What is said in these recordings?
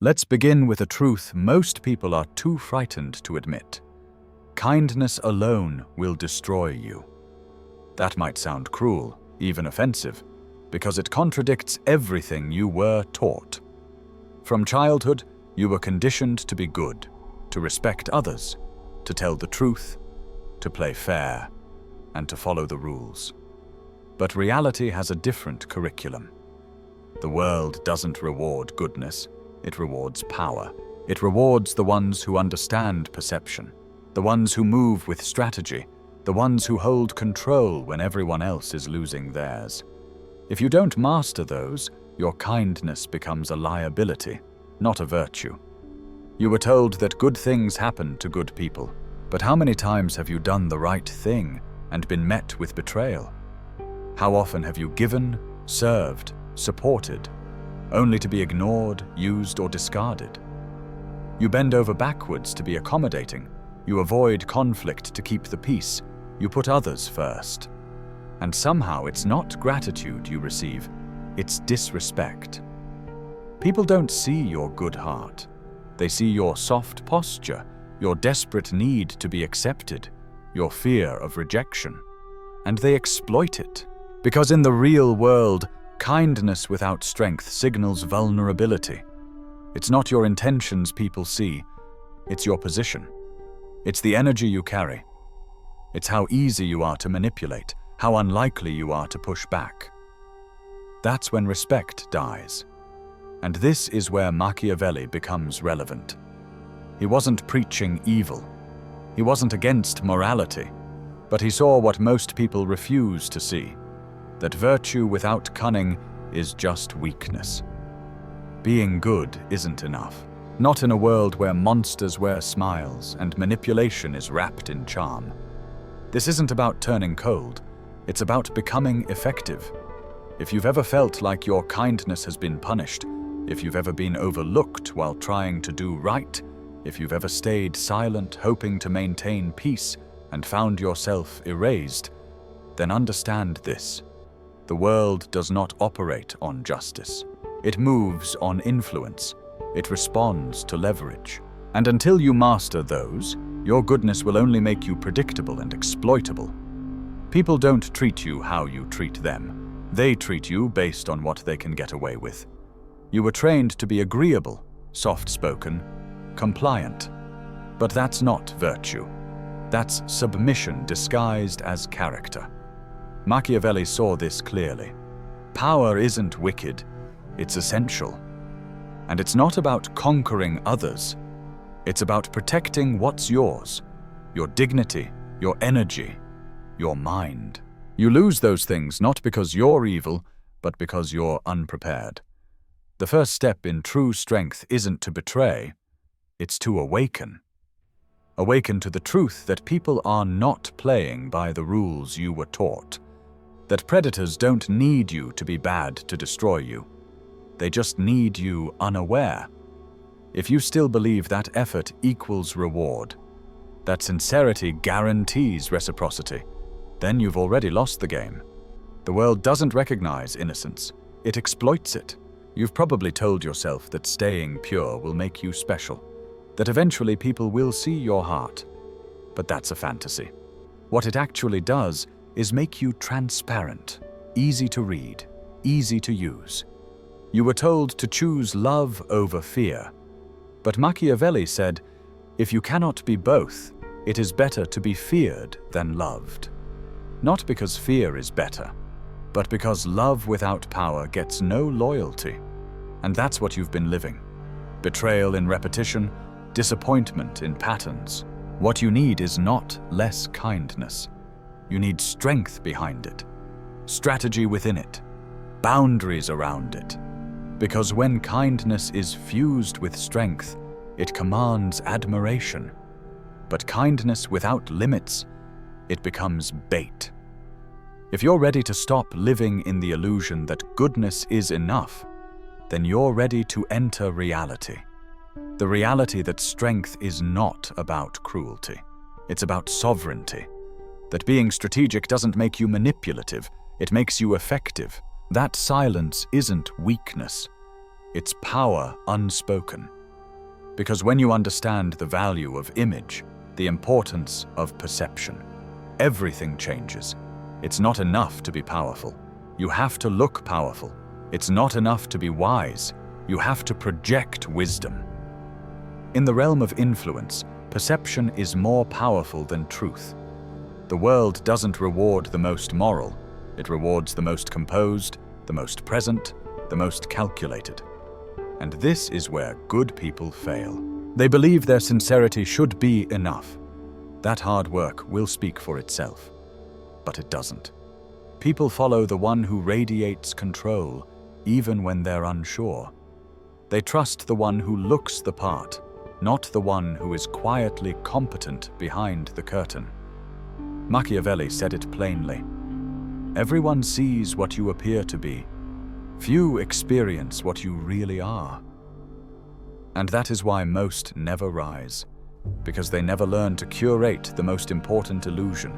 Let's begin with a truth most people are too frightened to admit. Kindness alone will destroy you. That might sound cruel, even offensive, because it contradicts everything you were taught. From childhood, you were conditioned to be good, to respect others, to tell the truth, to play fair, and to follow the rules. But reality has a different curriculum. The world doesn't reward goodness, it rewards power. It rewards the ones who understand perception, the ones who move with strategy, the ones who hold control when everyone else is losing theirs. If you don't master those, your kindness becomes a liability, not a virtue. You were told that good things happen to good people, but how many times have you done the right thing and been met with betrayal? How often have you given, served, supported, only to be ignored, used, or discarded? You bend over backwards to be accommodating. You avoid conflict to keep the peace. You put others first. And somehow it's not gratitude you receive, it's disrespect. People don't see your good heart. They see your soft posture, your desperate need to be accepted, your fear of rejection. And they exploit it. Because in the real world, kindness without strength signals vulnerability. It's not your intentions people see, it's your position. It's the energy you carry. It's how easy you are to manipulate, how unlikely you are to push back. That's when respect dies. And this is where Machiavelli becomes relevant. He wasn't preaching evil. He wasn't against morality. But he saw what most people refuse to see, that virtue without cunning is just weakness. Being good isn't enough. Not in a world where monsters wear smiles and manipulation is wrapped in charm. This isn't about turning cold. It's about becoming effective. If you've ever felt like your kindness has been punished, if you've ever been overlooked while trying to do right, if you've ever stayed silent hoping to maintain peace and found yourself erased, then understand this. The world does not operate on justice. It moves on influence. It responds to leverage. And until you master those, your goodness will only make you predictable and exploitable. People don't treat you how you treat them. They treat you based on what they can get away with. You were trained to be agreeable, soft-spoken, compliant. But that's not virtue. That's submission disguised as character. Machiavelli saw this clearly. Power isn't wicked, it's essential. And it's not about conquering others. It's about protecting what's yours, your dignity, your energy, your mind. You lose those things not because you're evil, but because you're unprepared. The first step in true strength isn't to betray, it's to awaken. Awaken to the truth that people are not playing by the rules you were taught. That predators don't need you to be bad to destroy you. They just need you unaware. If you still believe that effort equals reward, that sincerity guarantees reciprocity, then you've already lost the game. The world doesn't recognize innocence. It exploits it. You've probably told yourself that staying pure will make you special, that eventually people will see your heart. But that's a fantasy. What it actually does is make you transparent, easy to read, easy to use. You were told to choose love over fear. But Machiavelli said, if you cannot be both, it is better to be feared than loved. Not because fear is better, but because love without power gets no loyalty. And that's what you've been living. Betrayal in repetition, disappointment in patterns. What you need is not less kindness. You need strength behind it, strategy within it, boundaries around it. Because when kindness is fused with strength, it commands admiration. But kindness without limits, it becomes bait. If you're ready to stop living in the illusion that goodness is enough, then you're ready to enter reality. The reality that strength is not about cruelty. It's about sovereignty. That being strategic doesn't make you manipulative, it makes you effective. That silence isn't weakness. It's power unspoken. Because when you understand the value of image, the importance of perception, everything changes. It's not enough to be powerful. You have to look powerful. It's not enough to be wise. You have to project wisdom. In the realm of influence, perception is more powerful than truth. The world doesn't reward the most moral. It rewards the most composed, the most present, the most calculated. And this is where good people fail. They believe their sincerity should be enough. That hard work will speak for itself. But it doesn't. People follow the one who radiates control, even when they're unsure. They trust the one who looks the part, not the one who is quietly competent behind the curtain. Machiavelli said it plainly. Everyone sees what you appear to be. Few experience what you really are. And that is why most never rise, because they never learn to curate the most important illusion,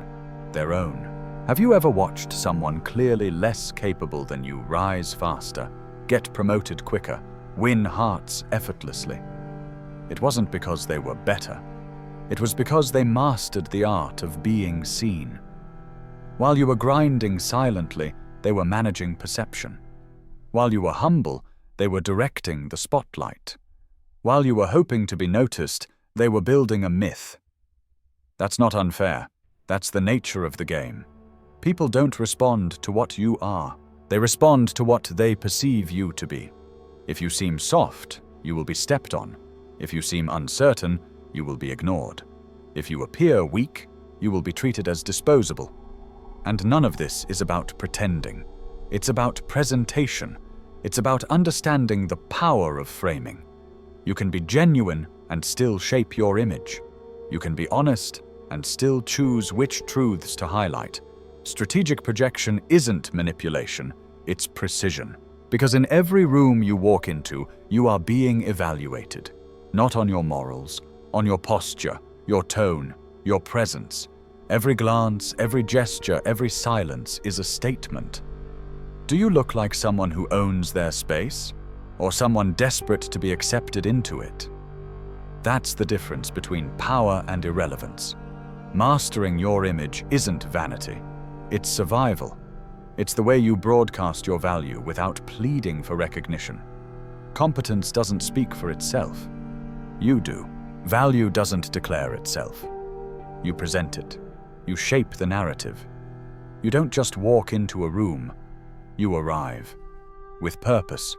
their own. Have you ever watched someone clearly less capable than you rise faster, get promoted quicker, win hearts effortlessly? It wasn't because they were better. It was because they mastered the art of being seen. While you were grinding silently, they were managing perception. While you were humble, they were directing the spotlight. While you were hoping to be noticed, they were building a myth. That's not unfair. That's the nature of the game. People don't respond to what you are. They respond to what they perceive you to be. If you seem soft, you will be stepped on. If you seem uncertain, you will be ignored. If you appear weak, you will be treated as disposable. And none of this is about pretending. It's about presentation. It's about understanding the power of framing. You can be genuine and still shape your image. You can be honest and still choose which truths to highlight. Strategic projection isn't manipulation, it's precision. Because in every room you walk into, you are being evaluated. Not on your morals, on your posture, your tone, your presence. Every glance, every gesture, every silence is a statement. Do you look like someone who owns their space, or someone desperate to be accepted into it? That's the difference between power and irrelevance. Mastering your image isn't vanity. It's survival. It's the way you broadcast your value without pleading for recognition. Competence doesn't speak for itself. You do. Value doesn't declare itself. You present it. You shape the narrative. You don't just walk into a room. You arrive. With purpose,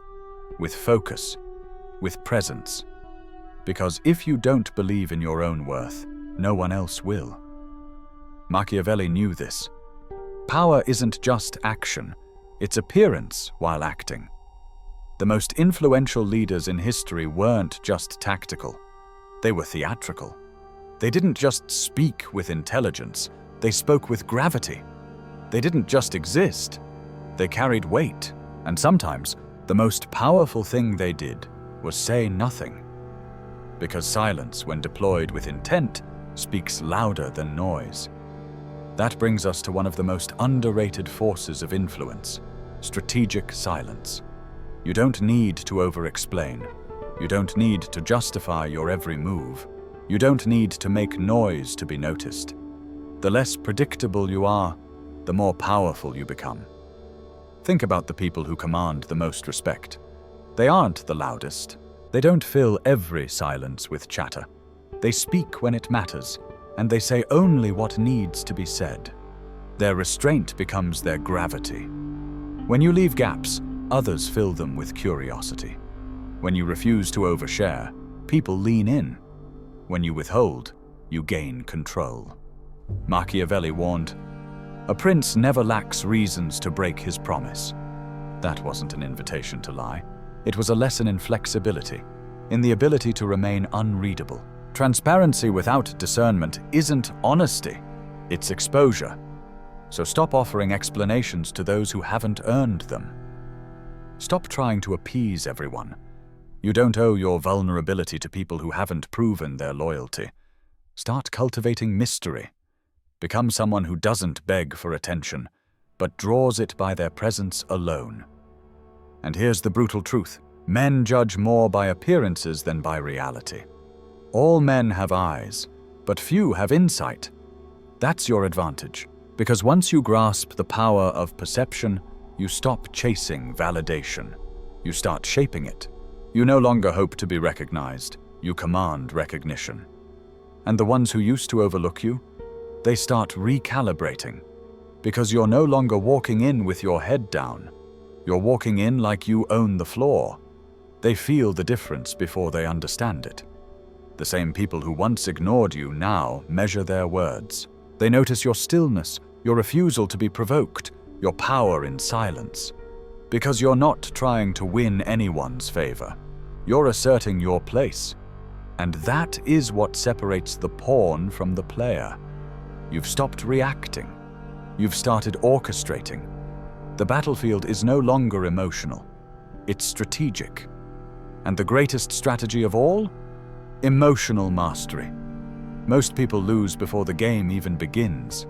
with focus, with presence. Because if you don't believe in your own worth, no one else will. Machiavelli knew this. Power isn't just action, it's appearance while acting. The most influential leaders in history weren't just tactical, they were theatrical. They didn't just speak with intelligence, they spoke with gravity. They didn't just exist, they carried weight. And sometimes, the most powerful thing they did was say nothing. Because silence, when deployed with intent, speaks louder than noise. That brings us to one of the most underrated forces of influence, strategic silence. You don't need to over-explain. You don't need to justify your every move. You don't need to make noise to be noticed. The less predictable you are, the more powerful you become. Think about the people who command the most respect. They aren't the loudest. They don't fill every silence with chatter. They speak when it matters, and they say only what needs to be said. Their restraint becomes their gravity. When you leave gaps, others fill them with curiosity. When you refuse to overshare, people lean in. When you withhold, you gain control. Machiavelli warned, "A prince never lacks reasons to break his promise." That wasn't an invitation to lie. It was a lesson in flexibility, in the ability to remain unreadable. Transparency without discernment isn't honesty, it's exposure. So stop offering explanations to those who haven't earned them. Stop trying to appease everyone. You don't owe your vulnerability to people who haven't proven their loyalty. Start cultivating mystery. Become someone who doesn't beg for attention, but draws it by their presence alone. And here's the brutal truth. Men judge more by appearances than by reality. All men have eyes, but few have insight. That's your advantage, because once you grasp the power of perception, you stop chasing validation. You start shaping it. You no longer hope to be recognized, you command recognition. And the ones who used to overlook you, they start recalibrating, because you're no longer walking in with your head down. You're walking in like you own the floor. They feel the difference before they understand it. The same people who once ignored you now measure their words. They notice your stillness, your refusal to be provoked, your power in silence. Because you're not trying to win anyone's favor. You're asserting your place. And that is what separates the pawn from the player. You've stopped reacting. You've started orchestrating. The battlefield is no longer emotional. It's strategic. And the greatest strategy of all? Emotional mastery. Most people lose before the game even begins.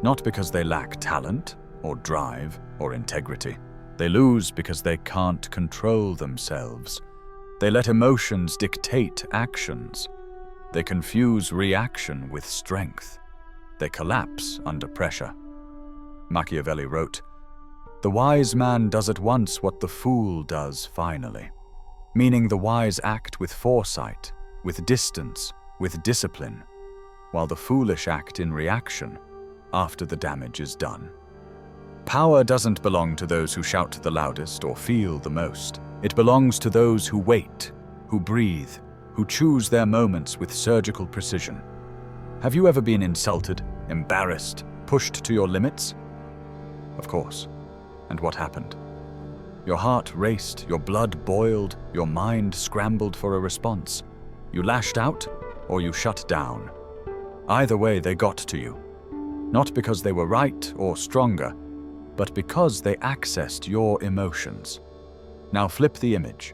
Not because they lack talent, or drive, or integrity. They lose because they can't control themselves. They let emotions dictate actions. They confuse reaction with strength. They collapse under pressure. Machiavelli wrote, "The wise man does at once what the fool does finally." Meaning the wise act with foresight, with distance, with discipline, while the foolish act in reaction after the damage is done. Power doesn't belong to those who shout the loudest or feel the most. It belongs to those who wait, who breathe, who choose their moments with surgical precision. Have you ever been insulted, embarrassed, pushed to your limits? Of course. And what happened? Your heart raced, your blood boiled, your mind scrambled for a response. You lashed out, or you shut down. Either way, they got to you. Not because they were right or stronger, but because they accessed your emotions. Now flip the image.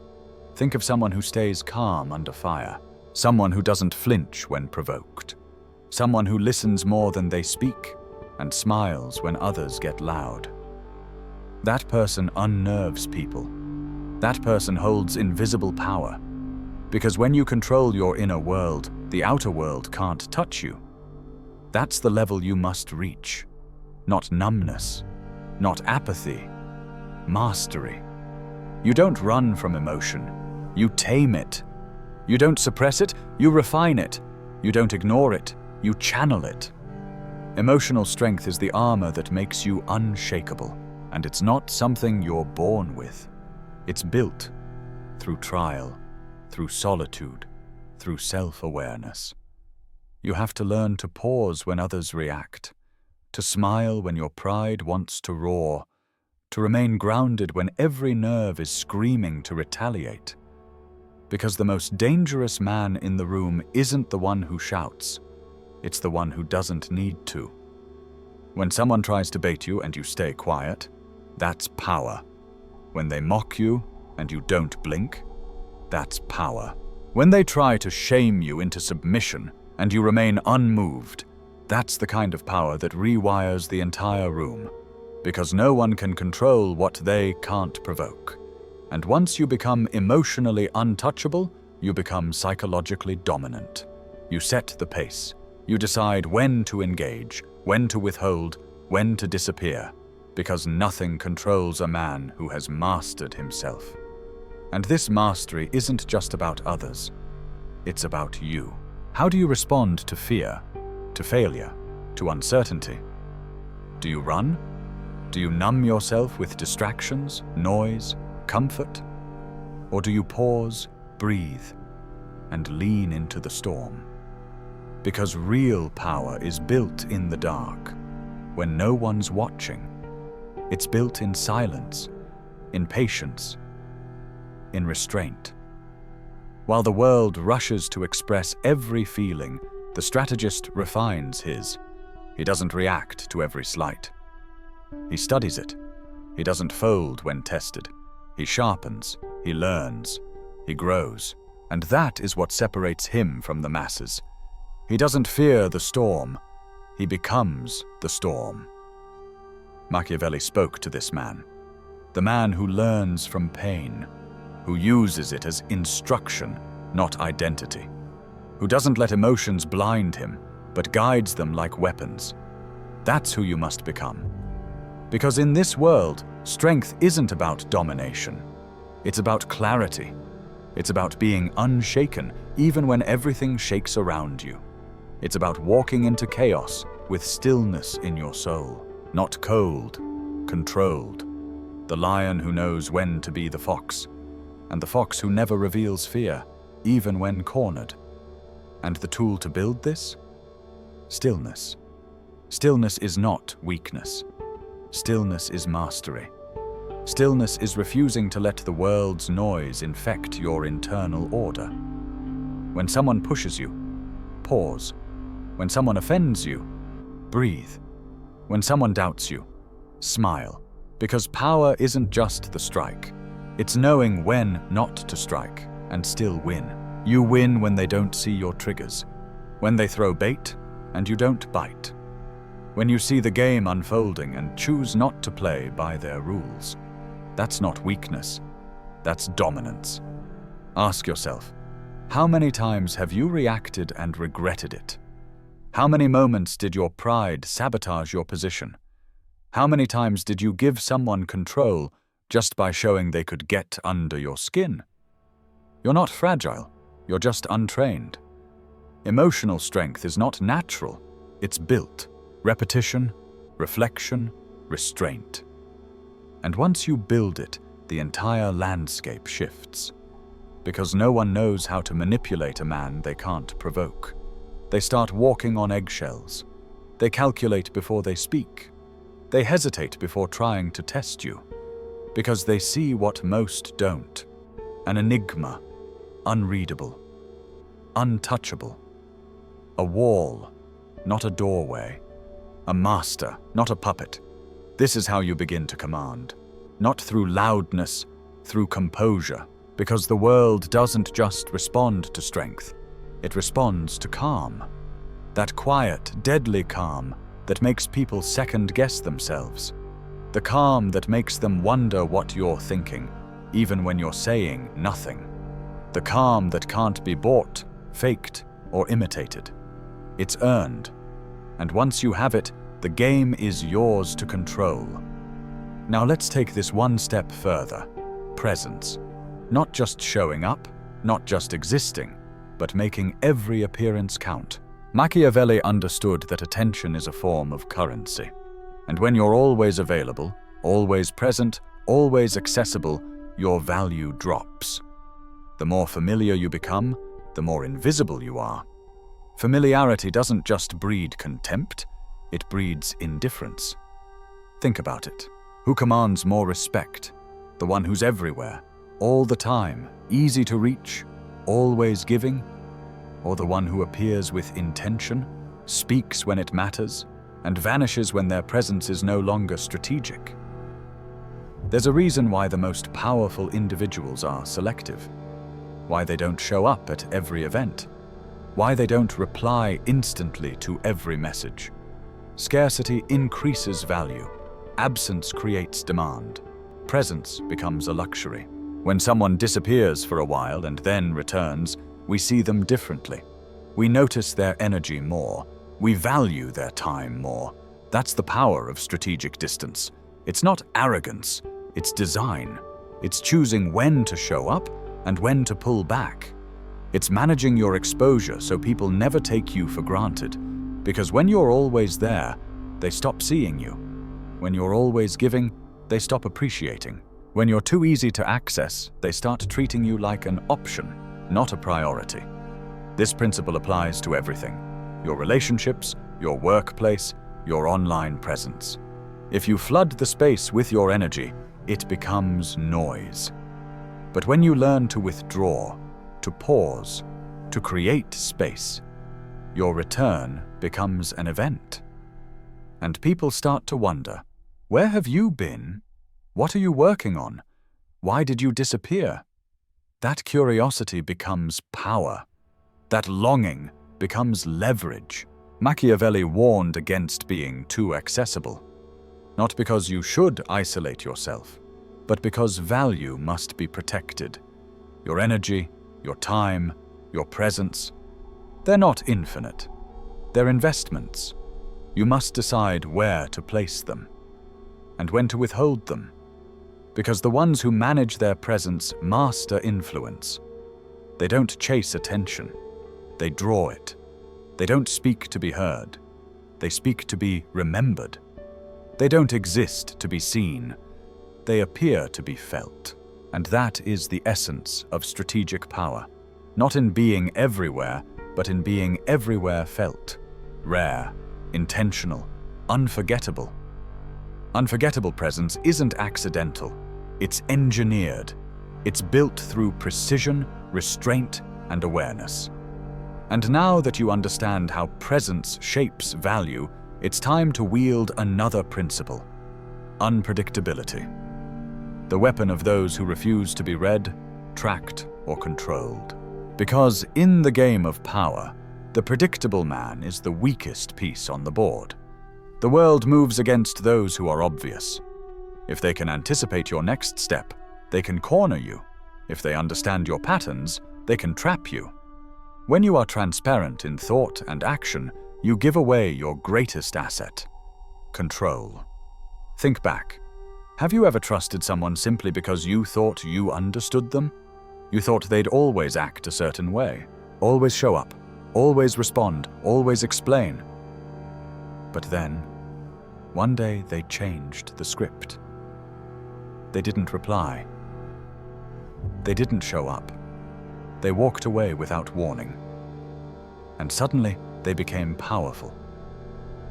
Think of someone who stays calm under fire. Someone who doesn't flinch when provoked. Someone who listens more than they speak and smiles when others get loud. That person unnerves people. That person holds invisible power. Because when you control your inner world, the outer world can't touch you. That's the level you must reach. Not numbness, not apathy, mastery. You don't run from emotion, you tame it. You don't suppress it, you refine it. You don't ignore it, you channel it. Emotional strength is the armor that makes you unshakable. And it's not something you're born with. It's built through trial, through solitude, through self-awareness. You have to learn to pause when others react, to smile when your pride wants to roar, to remain grounded when every nerve is screaming to retaliate. Because the most dangerous man in the room isn't the one who shouts, it's the one who doesn't need to. When someone tries to bait you and you stay quiet, that's power. When they mock you and you don't blink, that's power. When they try to shame you into submission and you remain unmoved, that's the kind of power that rewires the entire room. Because no one can control what they can't provoke. And once you become emotionally untouchable, you become psychologically dominant. You set the pace. You decide when to engage, when to withhold, when to disappear. Because nothing controls a man who has mastered himself. And this mastery isn't just about others. It's about you. How do you respond to fear, to failure, to uncertainty? Do you run? Do you numb yourself with distractions, noise, comfort? Or do you pause, breathe, and lean into the storm? Because real power is built in the dark, when no one's watching. It's built in silence, in patience, in restraint. While the world rushes to express every feeling, the strategist refines his. He doesn't react to every slight. He studies it. He doesn't fold when tested. He sharpens, he learns, he grows. And that is what separates him from the masses. He doesn't fear the storm. He becomes the storm. Machiavelli spoke to this man, the man who learns from pain, who uses it as instruction, not identity, who doesn't let emotions blind him, but guides them like weapons. That's who you must become. Because in this world, strength isn't about domination. It's about clarity. It's about being unshaken, even when everything shakes around you. It's about walking into chaos with stillness in your soul, not cold, controlled. The lion who knows when to be the fox, and the fox who never reveals fear, even when cornered. And the tool to build this? Stillness. Stillness is not weakness. Stillness is mastery. Stillness is refusing to let the world's noise infect your internal order. When someone pushes you, pause. When someone offends you, breathe. When someone doubts you, smile. Because power isn't just the strike. It's knowing when not to strike and still win. You win when they don't see your triggers. When they throw bait and you don't bite. When you see the game unfolding and choose not to play by their rules. That's not weakness. That's dominance. Ask yourself, how many times have you reacted and regretted it? How many moments did your pride sabotage your position? How many times did you give someone control just by showing they could get under your skin? You're not fragile, you're just untrained. Emotional strength is not natural, it's built. Repetition, reflection, restraint. And once you build it, the entire landscape shifts. Because no one knows how to manipulate a man they can't provoke. They start walking on eggshells. They calculate before they speak. They hesitate before trying to test you. Because they see what most don't. An enigma, unreadable, untouchable. A wall, not a doorway. A master, not a puppet. This is how you begin to command. Not through loudness, through composure. Because the world doesn't just respond to strength. It responds to calm. That quiet, deadly calm that makes people second-guess themselves. The calm that makes them wonder what you're thinking, even when you're saying nothing. The calm that can't be bought, faked, or imitated. It's earned. And once you have it, the game is yours to control. Now let's take this one step further. Presence. Not just showing up, not just existing, but making every appearance count. Machiavelli understood that attention is a form of currency. And when you're always available, always present, always accessible, your value drops. The more familiar you become, the more invisible you are. Familiarity doesn't just breed contempt, it breeds indifference. Think about it. Who commands more respect? The one who's everywhere, all the time, easy to reach, always giving? Or the one who appears with intention, speaks when it matters, and vanishes when their presence is no longer strategic? There's a reason why the most powerful individuals are selective. Why they don't show up at every event. Why they don't reply instantly to every message. Scarcity increases value. Absence creates demand. Presence becomes a luxury. When someone disappears for a while and then returns, we see them differently. We notice their energy more. We value their time more. That's the power of strategic distance. It's not arrogance, it's design. It's choosing when to show up and when to pull back. It's managing your exposure so people never take you for granted. Because when you're always there, they stop seeing you. When you're always giving, they stop appreciating. When you're too easy to access, they start treating you like an option, not a priority. This principle applies to everything. Your relationships, your workplace, your online presence. If you flood the space with your energy, it becomes noise. But when you learn to withdraw, to pause, to create space, your return becomes an event. And people start to wonder, where have you been? What are you working on? Why did you disappear? That curiosity becomes power. That longing becomes leverage. Machiavelli warned against being too accessible. Not because you should isolate yourself, but because value must be protected. Your energy, your time, your presence, they're not infinite. They're investments. You must decide where to place them and when to withhold them, because the ones who manage their presence master influence. They don't chase attention. They draw it. They don't speak to be heard. They speak to be remembered. They don't exist to be seen. They appear to be felt. And that is the essence of strategic power, not in being everywhere, but in being everywhere felt. Rare, intentional, unforgettable. Unforgettable presence isn't accidental. It's engineered. It's built through precision, restraint, and awareness. And now that you understand how presence shapes value, it's time to wield another principle: unpredictability. The weapon of those who refuse to be read, tracked, or controlled. Because in the game of power, the predictable man is the weakest piece on the board. The world moves against those who are obvious. If they can anticipate your next step, they can corner you. If they understand your patterns, they can trap you. When you are transparent in thought and action, you give away your greatest asset: control. Think back. Have you ever trusted someone simply because you thought you understood them? You thought they'd always act a certain way, always show up, always respond, always explain. But then, one day they changed the script. They didn't reply. They didn't show up. They walked away without warning. And suddenly, they became powerful.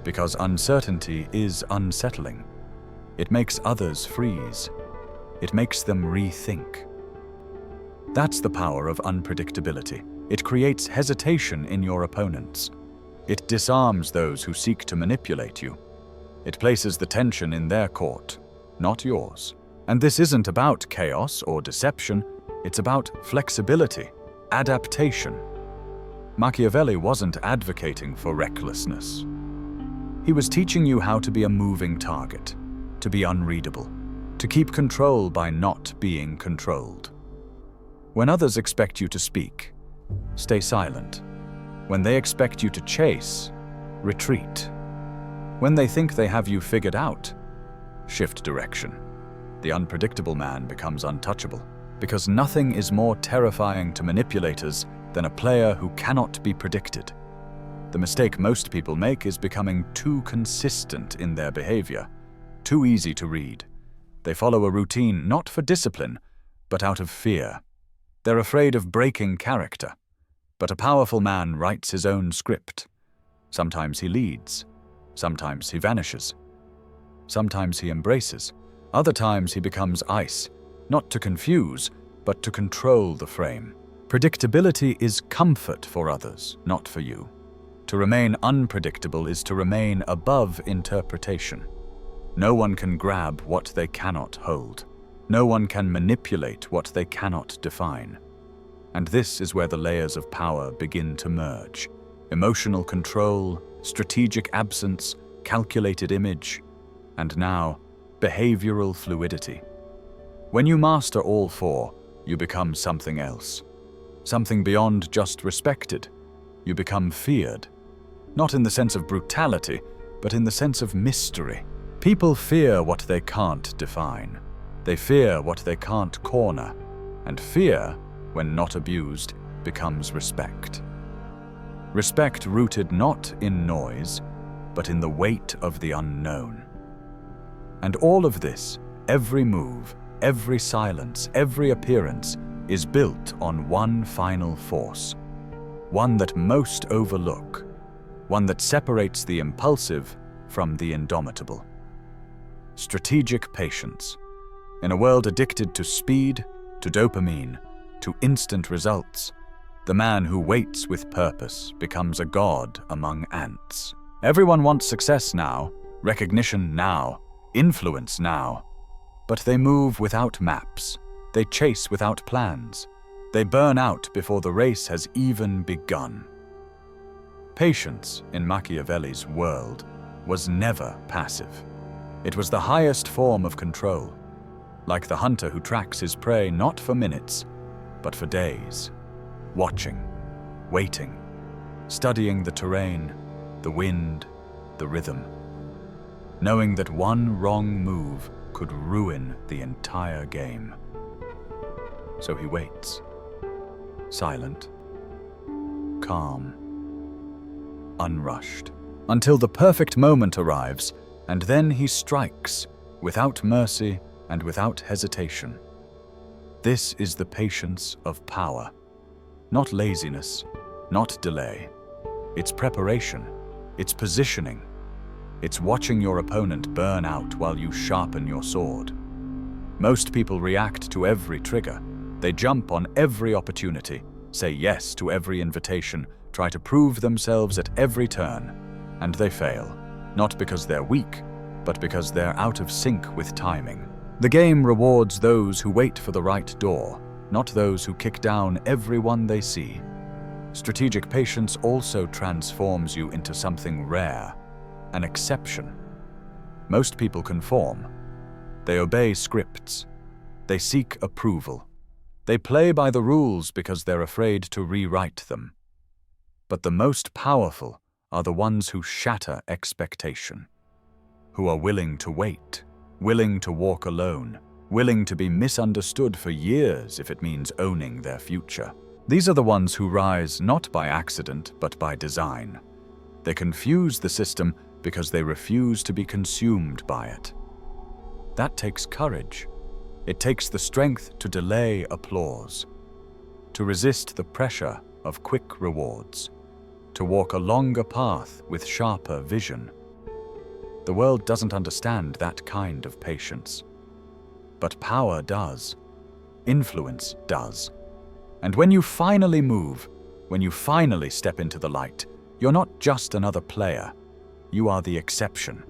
Because uncertainty is unsettling. It makes others freeze. It makes them rethink. That's the power of unpredictability. It creates hesitation in your opponents. It disarms those who seek to manipulate you. It places the tension in their court, not yours. And this isn't about chaos or deception. It's about flexibility, adaptation. Machiavelli wasn't advocating for recklessness. He was teaching you how to be a moving target, to be unreadable, to keep control by not being controlled. When others expect you to speak, stay silent. When they expect you to chase, retreat. When they think they have you figured out, shift direction. The unpredictable man becomes untouchable, because nothing is more terrifying to manipulators than a player who cannot be predicted. The mistake most people make is becoming too consistent in their behavior, too easy to read. They follow a routine not for discipline, but out of fear. They're afraid of breaking character. But a powerful man writes his own script. Sometimes he leads. Sometimes he vanishes. Sometimes he embraces. Other times he becomes ice, not to confuse, but to control the frame. Predictability is comfort for others, not for you. To remain unpredictable is to remain above interpretation. No one can grab what they cannot hold. No one can manipulate what they cannot define. And this is where the layers of power begin to merge. Emotional control, strategic absence, calculated image, and now, behavioral fluidity. When you master all four, you become something else. Something beyond just respected. You become feared. Not in the sense of brutality, but in the sense of mystery. People fear what they can't define. They fear what they can't corner. And fear, when not abused, becomes respect. Respect rooted not in noise, but in the weight of the unknown. And all of this, every move, every silence, every appearance, is built on one final force. One that most overlook. One that separates the impulsive from the indomitable. Strategic patience. In a world addicted to speed, to dopamine, to instant results, the man who waits with purpose becomes a god among ants. Everyone wants success now, recognition now, influence now. But they move without maps. They chase without plans. They burn out before the race has even begun. Patience, in Machiavelli's world, was never passive. It was the highest form of control. Like the hunter who tracks his prey not for minutes, but for days, watching, waiting, studying the terrain, the wind, the rhythm, knowing that one wrong move could ruin the entire game. So he waits, silent, calm, unrushed, until the perfect moment arrives, and then he strikes, without mercy and without hesitation. This is the patience of power, not laziness, not delay. It's preparation, it's positioning, it's watching your opponent burn out while you sharpen your sword. Most people react to every trigger. They jump on every opportunity, say yes to every invitation, try to prove themselves at every turn, and they fail, not because they're weak, but because they're out of sync with timing. The game rewards those who wait for the right door, not those who kick down everyone they see. Strategic patience also transforms you into something rare, an exception. Most people conform. They obey scripts. They seek approval. They play by the rules because they're afraid to rewrite them. But the most powerful are the ones who shatter expectation, who are willing to wait, willing to walk alone, willing to be misunderstood for years if it means owning their future. These are the ones who rise not by accident but by design. They confuse the system because they refuse to be consumed by it. That takes courage. It takes the strength to delay applause, to resist the pressure of quick rewards, to walk a longer path with sharper vision. The world doesn't understand that kind of patience. But power does. Influence does. And when you finally move, when you finally step into the light, you're not just another player. You are the exception,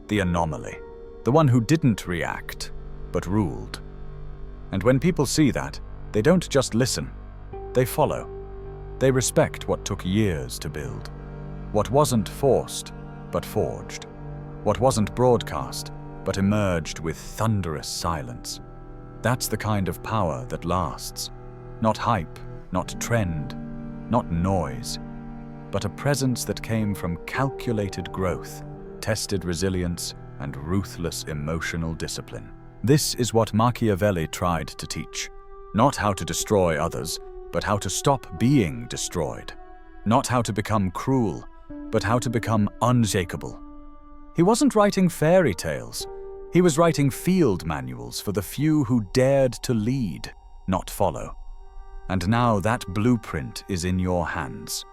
the anomaly, the one who didn't react, but ruled. And when people see that, they don't just listen, they follow. They respect what took years to build, what wasn't forced, but forged, what wasn't broadcast, but emerged with thunderous silence. That's the kind of power that lasts. Not hype, not trend, not noise, but a presence that came from calculated growth, tested resilience, and ruthless emotional discipline. This is what Machiavelli tried to teach. Not how to destroy others, but how to stop being destroyed. Not how to become cruel, but how to become unshakable. He wasn't writing fairy tales. He was writing field manuals for the few who dared to lead, not follow. And now that blueprint is in your hands.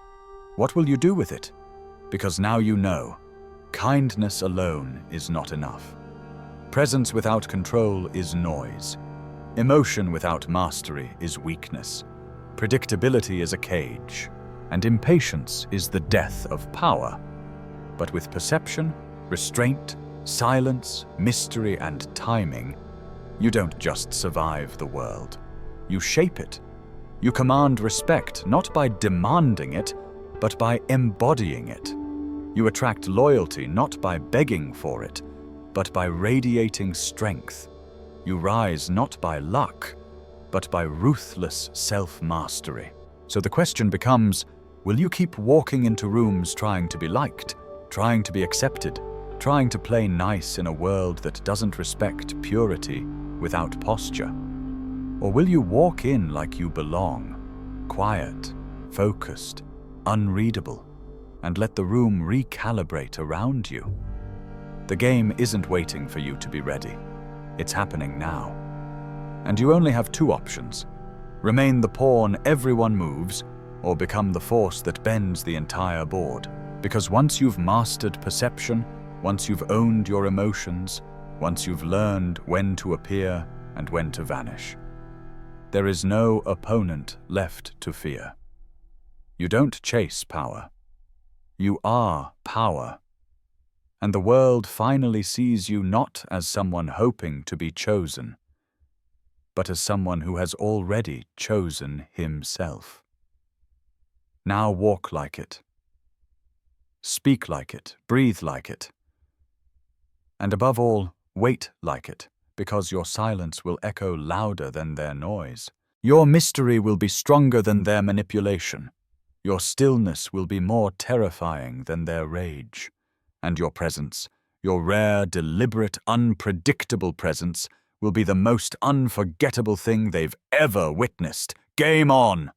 What will you do with it? Because now you know, kindness alone is not enough. Presence without control is noise. Emotion without mastery is weakness. Predictability is a cage, and impatience is the death of power. But with perception, restraint, silence, mystery, and timing, you don't just survive the world. You shape it. You command respect not by demanding it, but by embodying it. You attract loyalty not by begging for it, but by radiating strength. You rise not by luck, but by ruthless self-mastery. So the question becomes, will you keep walking into rooms trying to be liked, trying to be accepted, trying to play nice in a world that doesn't respect purity without posture? Or will you walk in like you belong, quiet, focused, unreadable, and let the room recalibrate around you? The game isn't waiting for you to be ready. It's happening now. And you only have two options: remain the pawn everyone moves, or become the force that bends the entire board. Because once you've mastered perception, once you've owned your emotions, once you've learned when to appear and when to vanish, there is no opponent left to fear. You don't chase power. You are power. And the world finally sees you not as someone hoping to be chosen, but as someone who has already chosen himself. Now walk like it. Speak like it. Breathe like it. And above all, wait like it, because your silence will echo louder than their noise. Your mystery will be stronger than their manipulation. Your stillness will be more terrifying than their rage. And your presence, your rare, deliberate, unpredictable presence, will be the most unforgettable thing they've ever witnessed. Game on!